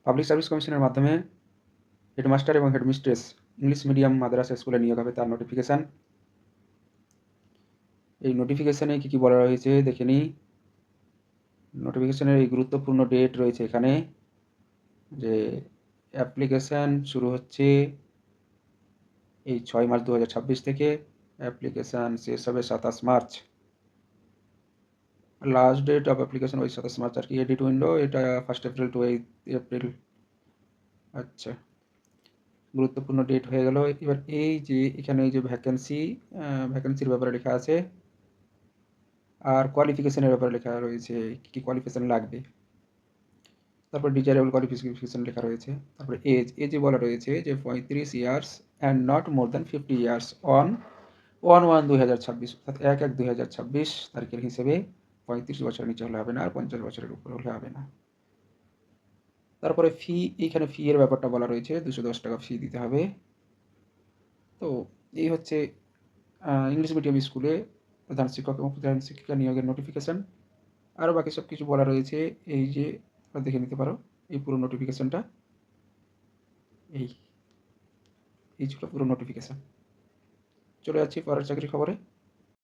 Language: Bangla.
পাবলিক সার্ভিস কমিশনের মাধ্যমে হেডমাস্টার এবং হেডমিস্ট্রেস ইংলিশ মিডিয়াম মাদ্রাসা স্কুলে নিয়োগ হবে তার নোটিফিকেশান। এই নোটিফিকেশানে কী কী বলা রয়েছে দেখে নিই। নোটিফিকেশানের এই গুরুত্বপূর্ণ ডেট রয়েছে এখানে, যে অ্যাপ্লিকেশান শুরু হচ্ছে এই 6 মার্চ 2026 থেকে, অ্যাপ্লিকেশান শেষ হবে 27 March. Last date of application ওই 27 মার্চ আর কি। এডিট উইন্ডো এটা 1 এপ্রিল টু 8 এপ্রিল। আচ্ছা, গুরুত্বপূর্ণ ডেট হয়ে গেল। এবার এই যে এখানে এই যে ভ্যাকেন্সির ব্যাপারে লেখা আছে, আর কোয়ালিফিকেশনের ব্যাপারে লেখা রয়েছে কী কী কোয়ালিফিকেশন লাগবে। তারপর ডিজায়ারেবল কোয়ালিফিকেশন লেখা রয়েছে। তারপরে এজে বলা রয়েছে যে 35 years and not more than 50 years on 1/1/2026, অর্থাৎ 1/1/2026 তারিখের হিসেবে 35 বছরের নিচে হলে হবে না, আর 50 বছরের উপরে হলে হবে না। তারপরে ফি, এইখানে ফি এর ব্যাপারটা বলা রয়েছে, 210 টাকা ফি দিতে হবে। তো এই হচ্ছে ইংলিশ মিডিয়াম স্কুলে প্রধান শিক্ষক এবং প্রধান শিক্ষিকা নিয়োগের নোটিফিকেশান। আরও বাকি সব কিছু বলা রয়েছে, এই যে তোমরা দেখে নিতে পারো এই পুরো নোটিফিকেশানটা। এই ছিল পুরো নোটিফিকেশান। চলে যাচ্ছি পরের চাকরির খবরে।